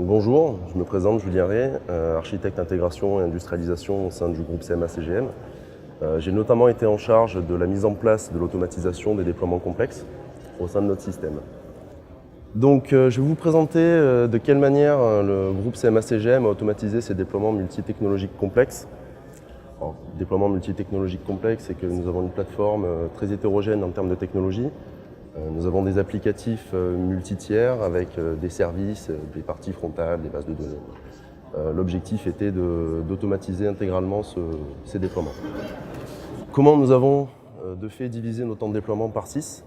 Bonjour, je me présente Julien Ray, architecte intégration et industrialisation au sein du groupe CMA-CGM. J'ai notamment été en charge de la mise en place de l'automatisation des déploiements complexes au sein de notre système. Donc, je vais vous présenter de quelle manière le groupe CMA-CGM a automatisé ses déploiements multitechnologiques complexes. Alors, déploiement multitechnologique complexe, c'est que nous avons une plateforme très hétérogène en termes de technologie. Nous avons des applicatifs multi-tiers avec des services, des parties frontales, des bases de données. L'objectif était d'automatiser intégralement ces déploiements. Comment nous avons de fait divisé nos temps de déploiement par 6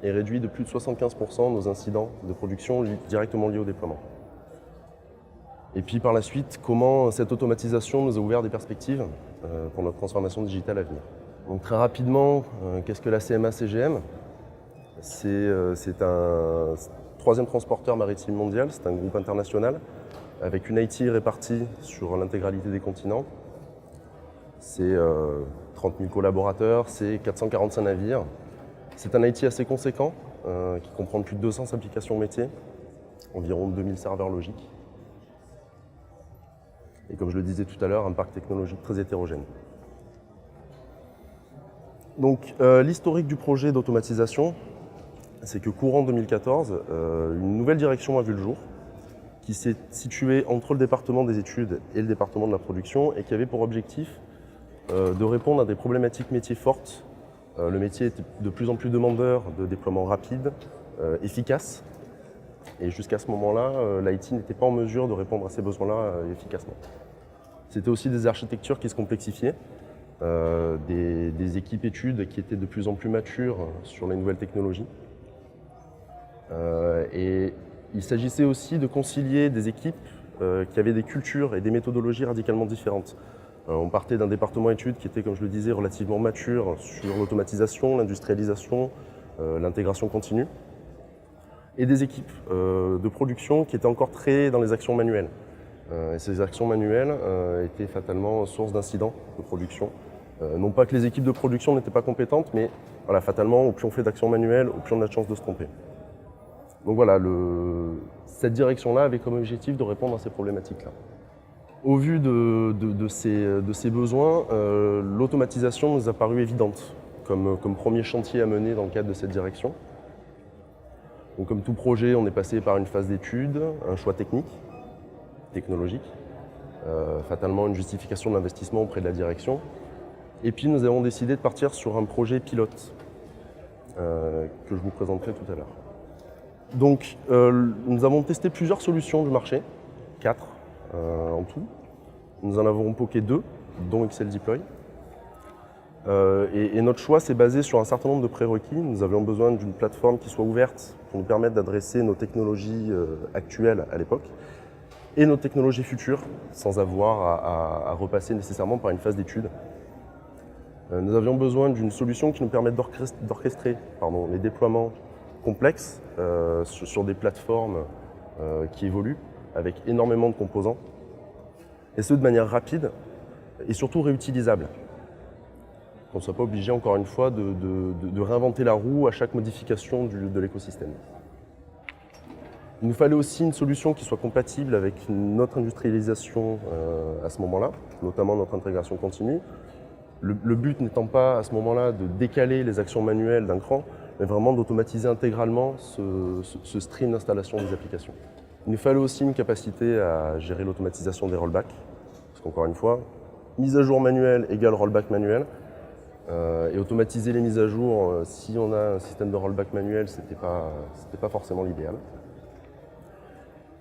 et réduit de plus de 75% nos incidents de production directement liés au déploiement. Et puis par la suite, comment cette automatisation nous a ouvert des perspectives pour notre transformation digitale à venir. Donc très rapidement, qu'est-ce que la CMA-CGM ? C'est un troisième transporteur maritime mondial, c'est un groupe international avec une IT répartie sur l'intégralité des continents. C'est 30 000 collaborateurs, c'est 445 navires. C'est un IT assez conséquent qui comprend plus de 200 applications métiers, environ 2000 serveurs logiques. Et comme je le disais tout à l'heure, un parc technologique très hétérogène. Donc l'historique du projet d'automatisation, c'est que courant 2014, une nouvelle direction a vu le jour, qui s'est située entre le département des études et le département de la production et qui avait pour objectif de répondre à des problématiques métiers fortes. Le métier était de plus en plus demandeur de déploiements rapides, efficaces, et jusqu'à ce moment-là, l'IT n'était pas en mesure de répondre à ces besoins-là efficacement. C'était aussi des architectures qui se complexifiaient, des équipes études qui étaient de plus en plus matures sur les nouvelles technologies. Et il s'agissait aussi de concilier des équipes qui avaient des cultures et des méthodologies radicalement différentes. On partait d'un département études qui était, comme je le disais, relativement mature sur l'automatisation, l'industrialisation, l'intégration continue, et des équipes de production qui étaient encore très dans les actions manuelles. Et ces actions manuelles étaient fatalement source d'incidents de production. Non pas que les équipes de production n'étaient pas compétentes, mais voilà, fatalement, au plus on fait d'actions manuelles, au plus on a de chances de se tromper. Donc voilà, cette direction-là avait comme objectif de répondre à ces problématiques-là. Au vu de ces besoins, l'automatisation nous a paru évidente comme premier chantier à mener dans le cadre de cette direction. Donc comme tout projet, on est passé par une phase d'étude, un choix technologique, fatalement une justification de l'investissement auprès de la direction. Et puis nous avons décidé de partir sur un projet pilote que je vous présenterai tout à l'heure. Donc, nous avons testé plusieurs solutions du marché, 4 en tout. Nous en avons poké 2, dont Excel Deploy. Et notre choix s'est basé sur un certain nombre de prérequis. Nous avions besoin d'une plateforme qui soit ouverte pour nous permettre d'adresser nos technologies actuelles à l'époque et nos technologies futures, sans avoir à repasser nécessairement par une phase d'étude. Nous avions besoin d'une solution qui nous permette d'orchestrer les déploiements complexes sur des plateformes qui évoluent avec énormément de composants, et ce de manière rapide et surtout réutilisable. Qu'on ne soit pas obligé encore une fois de réinventer la roue à chaque modification de l'écosystème. Il nous fallait aussi une solution qui soit compatible avec notre industrialisation à ce moment-là, notamment notre intégration continue. Le but n'étant pas à ce moment-là de décaler les actions manuelles d'un cran, mais vraiment d'automatiser intégralement ce stream d'installation des applications. Il nous fallait aussi une capacité à gérer l'automatisation des rollbacks, parce qu'encore une fois, mise à jour manuelle égale rollback manuel, et automatiser les mises à jour, si on a un système de rollback manuel, c'était pas forcément l'idéal.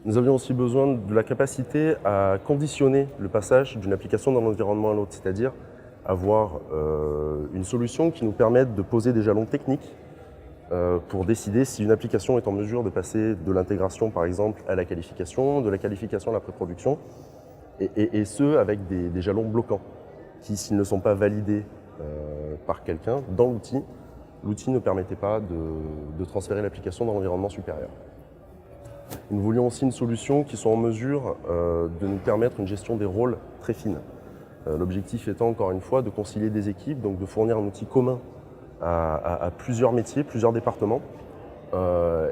Nous avions aussi besoin de la capacité à conditionner le passage d'une application d'un environnement à l'autre, c'est-à-dire avoir une solution qui nous permette de poser des jalons techniques pour décider si une application est en mesure de passer de l'intégration par exemple à la qualification, de la qualification à la pré-production, et ce avec des jalons bloquants qui, s'ils ne sont pas validés par quelqu'un dans l'outil ne permettait pas de transférer l'application dans l'environnement supérieur. Nous voulions aussi une solution qui soit en mesure de nous permettre une gestion des rôles très fine. L'objectif étant encore une fois de concilier des équipes, donc de fournir un outil commun à plusieurs métiers, plusieurs départements.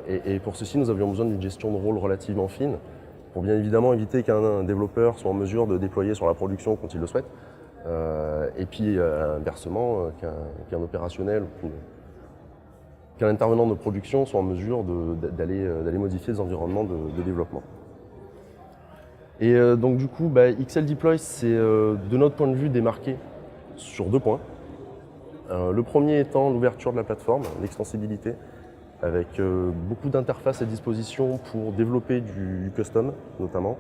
Et pour ceci, nous avions besoin d'une gestion de rôle relativement fine pour bien évidemment éviter qu'un développeur soit en mesure de déployer sur la production quand il le souhaite, et puis inversement, qu'un opérationnel ou qu'un intervenant de production soit en mesure d'aller modifier les environnements de développement. Et donc du coup, XL Deploy, c'est de notre point de vue démarqué sur 2 points. Le premier étant l'ouverture de la plateforme, l'extensibilité, avec beaucoup d'interfaces à disposition pour développer du custom notamment.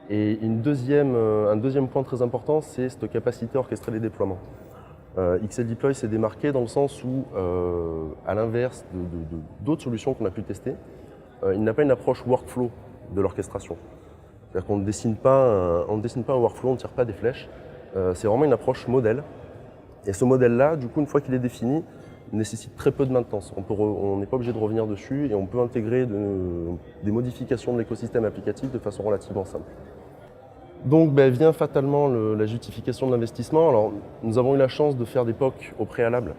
Et un deuxième point très important, c'est cette capacité à orchestrer les déploiements. XL Deploy s'est démarqué dans le sens où, à l'inverse d'autres solutions qu'on a pu tester, il n'a pas une approche workflow de l'orchestration. C'est-à-dire qu'on ne dessine pas un workflow, on ne tire pas des flèches. C'est vraiment une approche modèle. Et ce modèle-là, du coup, une fois qu'il est défini, nécessite très peu de maintenance. On n'est pas obligé de revenir dessus et on peut intégrer des modifications de l'écosystème applicatif de façon relativement simple. Donc vient fatalement la justification de l'investissement. Alors, nous avons eu la chance de faire des POC au préalable.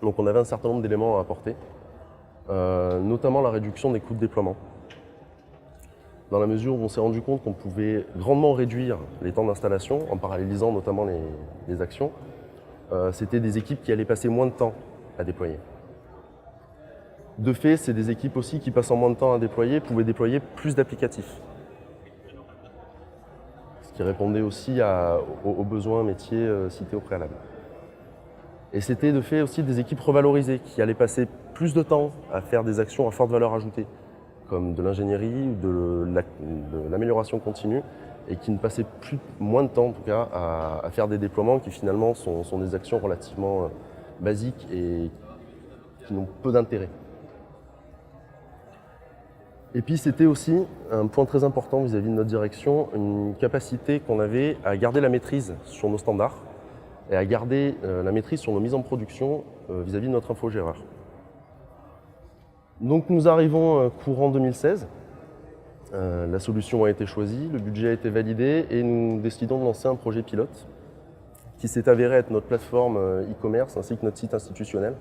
Donc on avait un certain nombre d'éléments à apporter, notamment la réduction des coûts de déploiement. Dans la mesure où on s'est rendu compte qu'on pouvait grandement réduire les temps d'installation en parallélisant notamment les actions. C'était des équipes qui allaient passer moins de temps à déployer. De fait, c'est des équipes aussi qui, passant moins de temps à déployer, pouvaient déployer plus d'applicatifs. Ce qui répondait aussi aux besoins métiers cités au préalable. Et c'était de fait aussi des équipes revalorisées qui allaient passer plus de temps à faire des actions à forte valeur ajoutée, comme de l'ingénierie ou de l'amélioration continue, et qui ne passaient moins de temps en tout cas à faire des déploiements qui finalement sont des actions relativement basiques et qui n'ont peu d'intérêt. Et puis c'était aussi un point très important vis-à-vis de notre direction, une capacité qu'on avait à garder la maîtrise sur nos standards et à garder la maîtrise sur nos mises en production vis-à-vis de notre infogéreur. Donc nous arrivons courant 2016, la solution a été choisie, le budget a été validé et nous décidons de lancer un projet pilote qui s'est avéré être notre plateforme e-commerce ainsi que notre site institutionnel.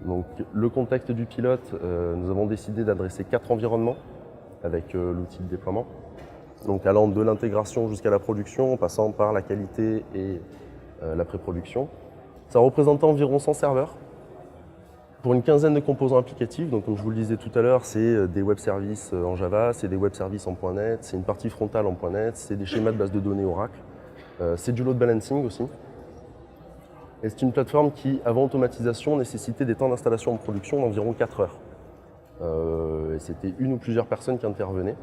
Donc, le contexte du pilote, nous avons décidé d'adresser 4 environnements avec l'outil de déploiement. Donc allant de l'intégration jusqu'à la production, en passant par la qualité et la pré-production. Ça représente environ 100 serveurs pour une quinzaine de composants applicatifs. Donc comme je vous le disais tout à l'heure, c'est des web services en Java, c'est des web services en .NET, c'est une partie frontale en .NET, c'est des schémas de base de données Oracle, c'est du load balancing aussi. Et c'est une plateforme qui, avant automatisation, nécessitait des temps d'installation en production d'environ 4 heures. Et c'était une ou plusieurs personnes qui intervenaient.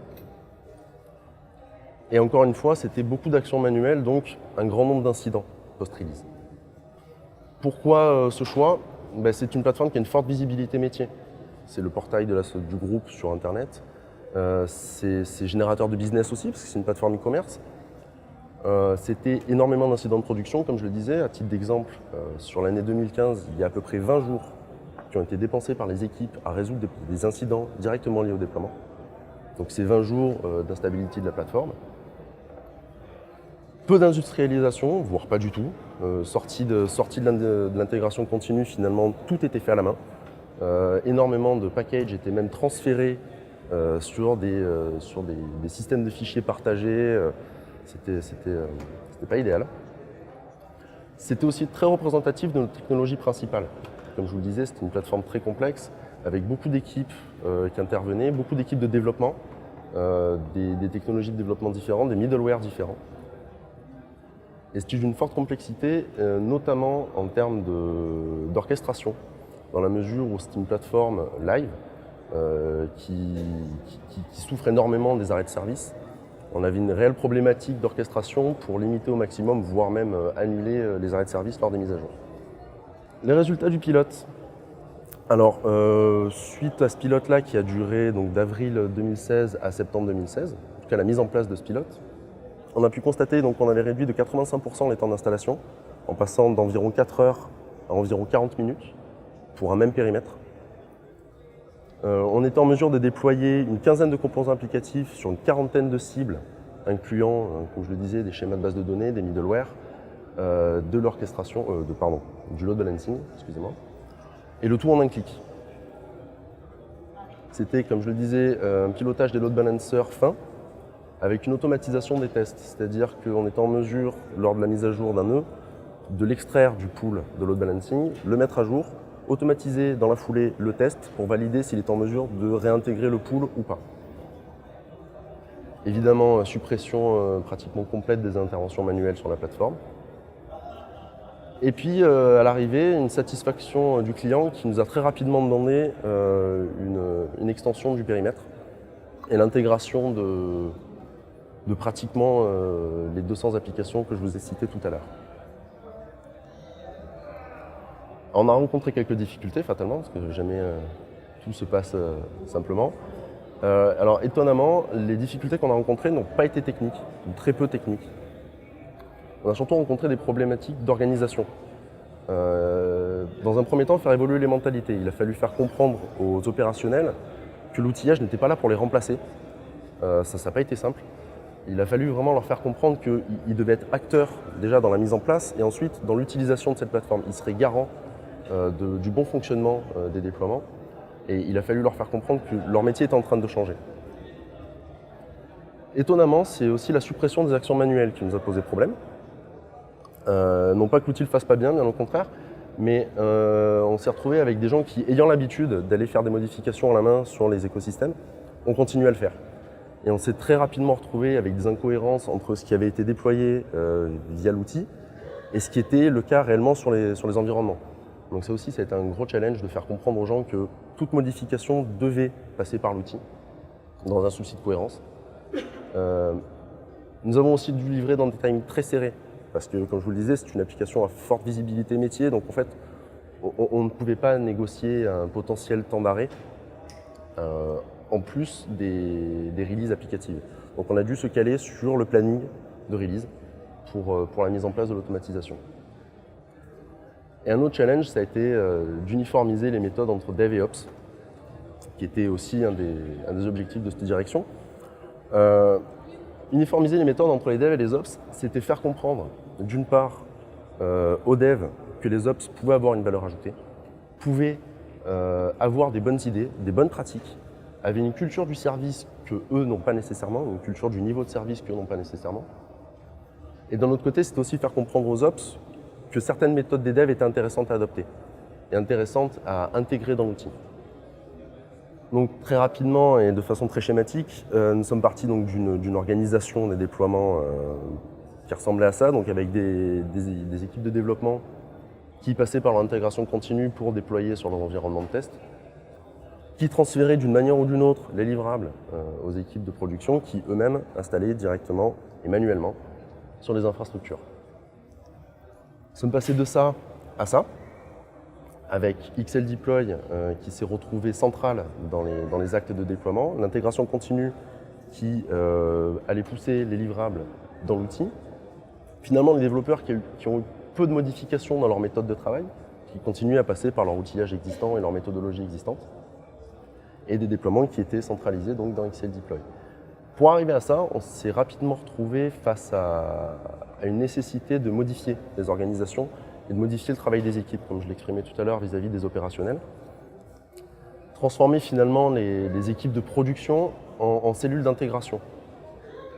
Et encore une fois, c'était beaucoup d'actions manuelles, donc un grand nombre d'incidents post-release. Pourquoi ce choix ? C'est une plateforme qui a une forte visibilité métier. C'est le portail du groupe sur Internet. C'est générateur de business aussi, parce que c'est une plateforme e-commerce. C'était énormément d'incidents de production, comme je le disais. À titre d'exemple, sur l'année 2015, il y a à peu près 20 jours qui ont été dépensés par les équipes à résoudre des incidents directement liés au déploiement. Donc c'est 20 jours d'instabilité de la plateforme. Peu d'industrialisation, voire pas du tout. Sortie de l'intégration continue, finalement, tout était fait à la main. Énormément de packages étaient même transférés sur des systèmes de fichiers partagés. C'était pas idéal. C'était aussi très représentatif de notre technologie principale. Comme je vous le disais, c'était une plateforme très complexe, avec beaucoup d'équipes qui intervenaient, beaucoup d'équipes de développement, des technologies de développement différentes, des middleware différents. Et c'était d'une forte complexité, notamment en termes d'orchestration, dans la mesure où c'est une plateforme live qui souffre énormément des arrêts de service. On avait une réelle problématique d'orchestration pour limiter au maximum, voire même annuler les arrêts de service lors des mises à jour. Les résultats du pilote. Alors, suite à ce pilote-là qui a duré d'avril 2016 à septembre 2016, en tout cas la mise en place de ce pilote, on a pu constater qu'on avait réduit de 85% les temps d'installation, en passant d'environ 4 heures à environ 40 minutes pour un même périmètre. On était en mesure de déployer une quinzaine de composants applicatifs sur une quarantaine de cibles, incluant, comme je le disais, des schémas de base de données, des middleware, de l'orchestration, du load balancing, excusez-moi, et le tout en un clic. C'était, comme je le disais, un pilotage des load balancers fin, avec une automatisation des tests. C'est-à-dire qu'on était en mesure, lors de la mise à jour d'un nœud, de l'extraire du pool de load balancing, le mettre à jour, automatiser dans la foulée le test pour valider s'il est en mesure de réintégrer le pool ou pas. Évidemment, suppression pratiquement complète des interventions manuelles sur la plateforme. Et puis, à l'arrivée, une satisfaction du client qui nous a très rapidement demandé une extension du périmètre et l'intégration de pratiquement les 200 applications que je vous ai citées tout à l'heure. On a rencontré quelques difficultés, fatalement, parce que jamais tout se passe simplement. Alors, étonnamment, les difficultés qu'on a rencontrées n'ont pas été techniques, ou très peu techniques. On a surtout rencontré des problématiques d'organisation. Dans un premier temps, faire évoluer les mentalités. Il a fallu faire comprendre aux opérationnels que l'outillage n'était pas là pour les remplacer. Ça n'a pas été simple. Il a fallu vraiment leur faire comprendre qu'ils devaient être acteurs déjà dans la mise en place et ensuite dans l'utilisation de cette plateforme. Ils seraient garants du bon fonctionnement des déploiements. Et il a fallu leur faire comprendre que leur métier était en train de changer. Étonnamment, c'est aussi la suppression des actions manuelles qui nous a posé problème. Non pas que l'outil ne le fasse pas bien au contraire, mais on s'est retrouvé avec des gens qui, ayant l'habitude d'aller faire des modifications à la main sur les écosystèmes, ont continué à le faire. Et on s'est très rapidement retrouvé avec des incohérences entre ce qui avait été déployé via l'outil et ce qui était le cas réellement sur les environnements. Donc ça aussi, ça a été un gros challenge de faire comprendre aux gens que toute modification devait passer par l'outil, dans un souci de cohérence. Nous avons aussi dû livrer dans des timings très serrés, parce que, comme je vous le disais, c'est une application à forte visibilité métier, donc en fait, on ne pouvait pas négocier un potentiel temps d'arrêt en plus des releases applicatives. Donc on a dû se caler sur le planning de release pour la mise en place de l'automatisation. Et un autre challenge, ça a été d'uniformiser les méthodes entre Dev et Ops, qui était aussi un des objectifs de cette direction. Uniformiser les méthodes entre les devs et les ops, c'était faire comprendre, d'une part, aux devs que les ops pouvaient avoir une valeur ajoutée, pouvaient avoir des bonnes idées, des bonnes pratiques, avaient une culture du service que eux n'ont pas nécessairement, une culture du niveau de service qu'eux n'ont pas nécessairement. Et d'un autre côté, c'était aussi faire comprendre aux ops que certaines méthodes des devs étaient intéressantes à adopter et intéressantes à intégrer dans l'outil. Donc très rapidement et de façon très schématique, nous sommes partis donc d'une organisation des déploiements qui ressemblait à ça, donc avec des équipes de développement qui passaient par l'intégration continue pour déployer sur leur environnement de test, qui transféraient d'une manière ou d'une autre les livrables aux équipes de production qui eux-mêmes installaient directement et manuellement sur les infrastructures. Nous sommes passés de ça à ça, avec XL Deploy qui s'est retrouvé central dans les actes de déploiement, l'intégration continue qui allait pousser les livrables dans l'outil. Finalement, les développeurs qui ont eu peu de modifications dans leur méthode de travail, qui continuent à passer par leur outillage existant et leur méthodologie existante, et des déploiements qui étaient centralisés donc dans XL Deploy. Pour arriver à ça, on s'est rapidement retrouvé face à une nécessité de modifier les organisations et de modifier le travail des équipes, comme je l'exprimais tout à l'heure vis-à-vis des opérationnels. Transformer finalement les équipes de production en cellules d'intégration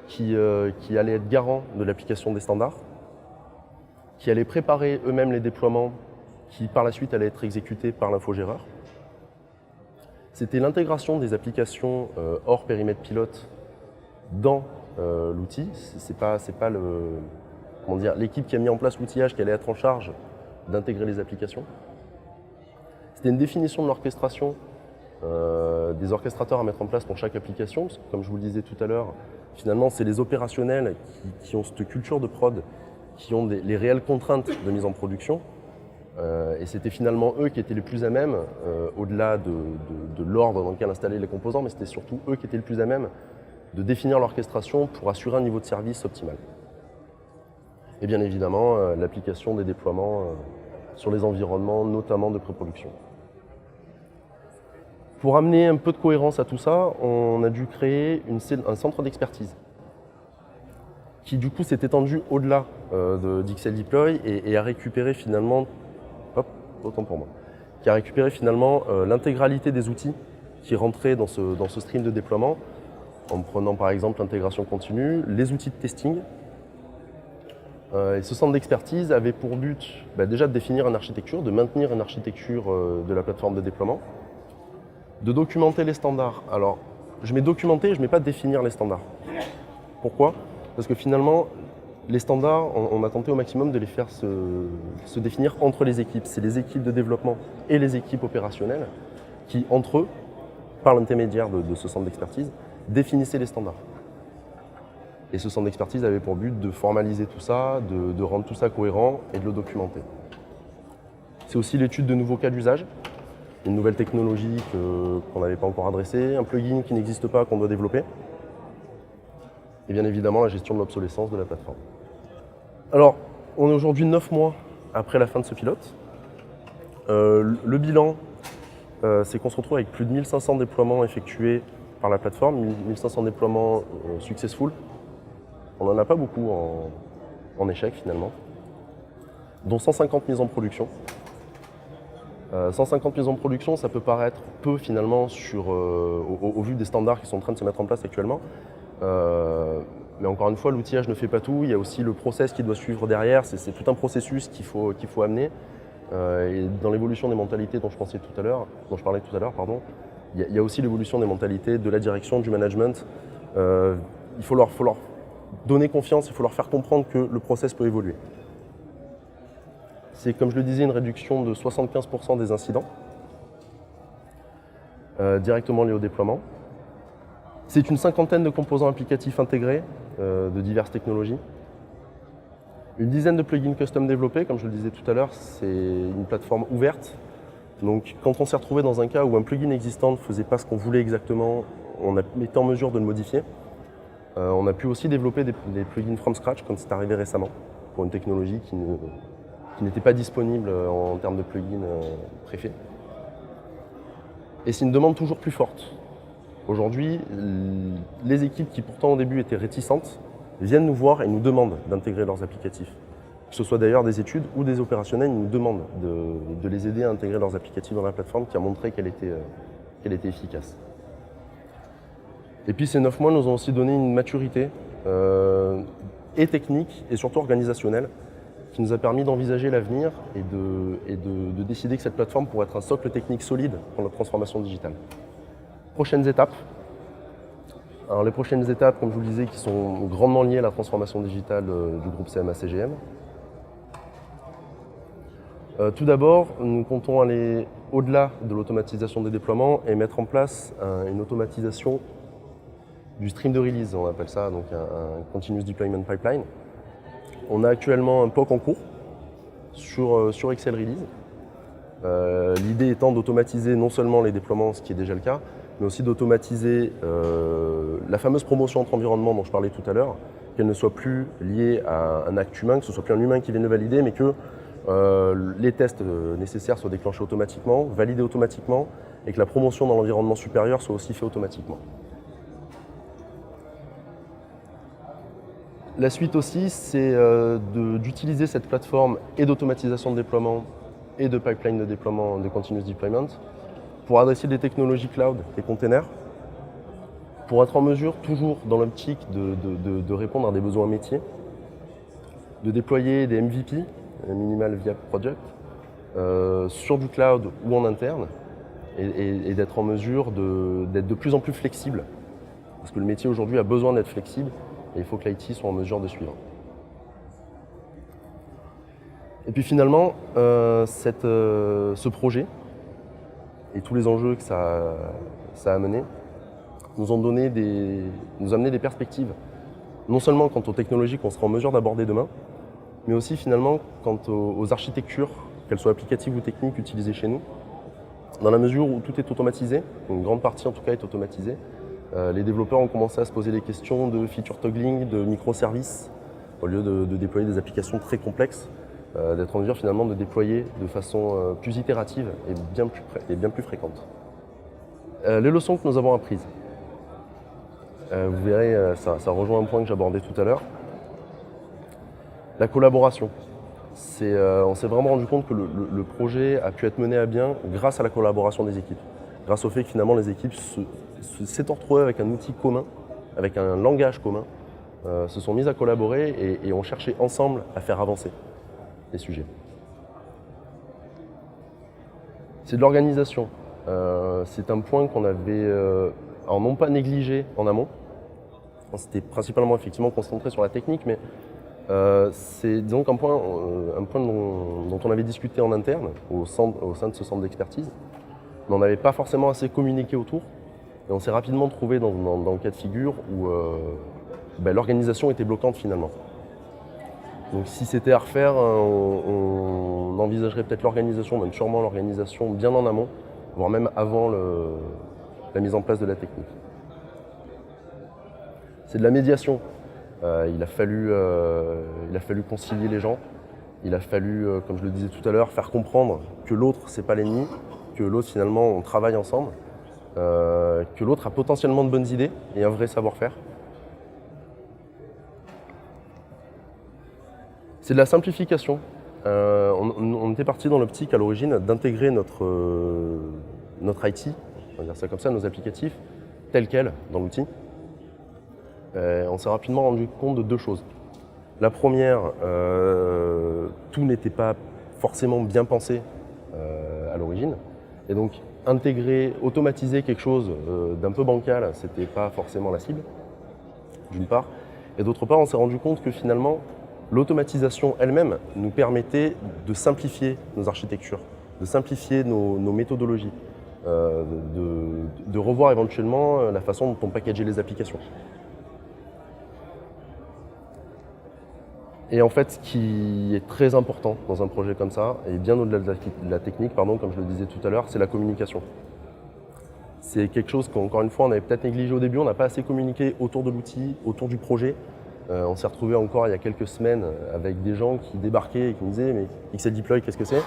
qui allaient être garants de l'application des standards, qui allaient préparer eux-mêmes les déploiements qui par la suite allaient être exécutés par l'infogéreur. C'était l'intégration des applications hors périmètre pilote dans l'outil. C'est pas l'équipe qui a mis en place l'outillage qui allait être en charge d'intégrer les applications. C'était une définition de l'orchestration, des orchestrateurs à mettre en place pour chaque application. Parce que, comme je vous le disais tout à l'heure, finalement, c'est les opérationnels qui ont cette culture de prod, qui ont les réelles contraintes de mise en production. Et c'était finalement eux qui étaient les plus à même, au-delà de l'ordre dans lequel installer les composants, mais c'était surtout eux qui étaient les plus à même de définir l'orchestration pour assurer un niveau de service optimal. Et bien évidemment, l'application des déploiements sur les environnements, notamment de pré-production. Pour amener un peu de cohérence à tout ça, on a dû créer un centre d'expertise qui du coup s'est étendu au-delà d'XL Deploy et a récupéré finalement, autant pour moi, qui a récupéré finalement l'intégralité des outils qui rentraient dans ce stream de déploiement, en prenant par exemple l'intégration continue, les outils de testing. Et ce centre d'expertise avait pour but déjà de définir une architecture, de maintenir une architecture de la plateforme de déploiement, de documenter les standards. Alors, je mets documenter, je ne mets pas définir les standards. Pourquoi? Parce que finalement, les standards, on a tenté au maximum de les faire se définir entre les équipes. C'est les équipes de développement et les équipes opérationnelles qui, entre eux, par l'intermédiaire de ce centre d'expertise, définissaient les standards. Et ce centre d'expertise avait pour but de formaliser tout ça, de rendre tout ça cohérent et de le documenter. C'est aussi l'étude de nouveaux cas d'usage, une nouvelle technologie qu'on n'avait pas encore adressée, un plugin qui n'existe pas qu'on doit développer, et bien évidemment la gestion de l'obsolescence de la plateforme. Alors, on est aujourd'hui 9 mois après la fin de ce pilote. Le bilan, c'est qu'on se retrouve avec plus de 1500 déploiements effectués par la plateforme, 1500 déploiements successful. On n'en a pas beaucoup en échec finalement, dont 150 mises en production. 150 mises en production, ça peut paraître peu finalement au vu des standards qui sont en train de se mettre en place actuellement. Mais encore une fois, l'outillage ne fait pas tout, il y a aussi le process qui doit suivre derrière, c'est tout un processus qu'il faut amener. Et dans l'évolution des mentalités dont je parlais tout à l'heure, il y a aussi l'évolution des mentalités de la direction, du management. Il faut leur donner confiance, il faut leur faire comprendre que le process peut évoluer. C'est, comme je le disais, une réduction de 75% des incidents directement liés au déploiement. C'est une cinquantaine de composants applicatifs intégrés de diverses technologies. Une dizaine de plugins custom développés, comme je le disais tout à l'heure, c'est une plateforme ouverte. Donc quand on s'est retrouvé dans un cas où un plugin existant ne faisait pas ce qu'on voulait exactement, on a été en mesure de le modifier. On a pu aussi développer des plugins from scratch, comme c'est arrivé récemment, pour une technologie qui n'était pas disponible en termes de plugins préfaits. Et c'est une demande toujours plus forte. Aujourd'hui, les équipes qui pourtant au début étaient réticentes viennent nous voir et nous demandent d'intégrer leurs applicatifs. Que ce soit d'ailleurs des études ou des opérationnels, ils nous demandent de les aider à intégrer leurs applicatifs dans la plateforme qui a montré qu'elle était efficace. Et puis ces 9 mois nous ont aussi donné une maturité et technique et surtout organisationnelle qui nous a permis d'envisager l'avenir et de décider que cette plateforme pourrait être un socle technique solide pour notre transformation digitale. Prochaines étapes. Alors les prochaines étapes, comme je vous le disais, qui sont grandement liées à la transformation digitale du groupe CMA-CGM. Tout d'abord, nous comptons aller au-delà de l'automatisation des déploiements et mettre en place une automatisation du stream de release, on appelle ça donc un Continuous Deployment Pipeline. On a actuellement un POC en cours sur Excel Release. L'idée étant d'automatiser non seulement les déploiements, ce qui est déjà le cas, mais aussi d'automatiser la fameuse promotion entre environnement dont je parlais tout à l'heure, qu'elle ne soit plus liée à un acte humain, que ce soit plus un humain qui vienne le valider, mais que les tests nécessaires soient déclenchés automatiquement, validés automatiquement, et que la promotion dans l'environnement supérieur soit aussi faite automatiquement. La suite aussi, c'est d'utiliser cette plateforme et d'automatisation de déploiement et de pipeline de déploiement de continuous deployment pour adresser des technologies cloud et containers, pour être en mesure, toujours dans l'optique de répondre à des besoins métiers, de déployer des MVP, Minimal Viable Project, sur du cloud ou en interne, et d'être en mesure d'être de plus en plus flexible. Parce que le métier aujourd'hui a besoin d'être flexible, et il faut que l'IT soit en mesure de suivre. Et puis finalement, ce projet, et tous les enjeux que ça a amené, nous ont amené des perspectives, non seulement quant aux technologies qu'on sera en mesure d'aborder demain, mais aussi finalement quant aux architectures, qu'elles soient applicatives ou techniques, utilisées chez nous. Dans la mesure où tout est automatisé, une grande partie en tout cas est automatisée, les développeurs ont commencé à se poser des questions de feature toggling, de microservices, au lieu de déployer des applications très complexes, d'être en mesure finalement de déployer de façon plus itérative et bien plus fréquente. Les leçons que nous avons apprises. Vous verrez, ça rejoint un point que j'abordais tout à l'heure. La collaboration. On s'est vraiment rendu compte que le projet a pu être mené à bien grâce à la collaboration des équipes. grâce au fait que finalement les équipes s'étant retrouvées avec un outil commun, avec un langage commun, se sont mises à collaborer et ont cherché ensemble à faire avancer les sujets. C'est de l'organisation. C'est un point qu'on avait, alors non pas négligé en amont. C'était principalement effectivement concentré sur la technique, mais c'est donc un point dont on avait discuté en interne au sein de ce centre d'expertise, mais on n'avait pas forcément assez communiqué autour. Et on s'est rapidement trouvé dans le cas de figure où l'organisation était bloquante finalement. Donc si c'était à refaire, on envisagerait peut-être l'organisation, même sûrement l'organisation bien en amont, voire même avant la mise en place de la technique. C'est de la médiation. Il a fallu concilier les gens. Il a fallu, comme je le disais tout à l'heure, faire comprendre que l'autre, c'est pas l'ennemi, que l'autre, finalement, on travaille ensemble, que l'autre a potentiellement de bonnes idées et un vrai savoir-faire. C'est de la simplification. On était parti dans l'optique à l'origine d'intégrer notre IT, on va dire ça comme ça, nos applicatifs, tels quels dans l'outil. On s'est rapidement rendu compte de deux choses. La première, tout n'était pas forcément bien pensé à l'origine. Et donc intégrer, automatiser quelque chose d'un peu bancal, c'était pas forcément la cible, d'une part. Et d'autre part, on s'est rendu compte que finalement, l'automatisation elle-même nous permettait de simplifier nos architectures, de simplifier nos méthodologies, de revoir éventuellement la façon dont on packageait les applications. Et en fait, ce qui est très important dans un projet comme ça, et bien au-delà de la technique, comme je le disais tout à l'heure, c'est la communication. C'est quelque chose qu'encore une fois, on avait peut-être négligé au début, on n'a pas assez communiqué autour de l'outil, autour du projet. On s'est retrouvé encore il y a quelques semaines avec des gens qui débarquaient et qui me disaient « mais XL Deploy, qu'est-ce que c'est ?»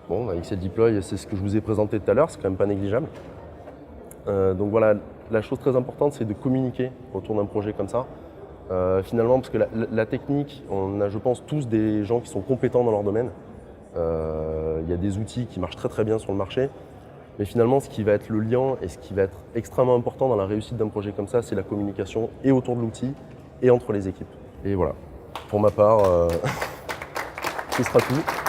Bon, XL Deploy, c'est ce que je vous ai présenté tout à l'heure, c'est quand même pas négligeable. Donc voilà, la chose très importante, c'est de communiquer autour d'un projet comme ça. Finalement, parce que la technique, on a, je pense, tous des gens qui sont compétents dans leur domaine. Il y a des outils qui marchent très très bien sur le marché. Mais finalement, ce qui va être le lien et ce qui va être extrêmement important dans la réussite d'un projet comme ça, c'est la communication et autour de l'outil et entre les équipes. Et voilà, pour ma part, ce sera tout.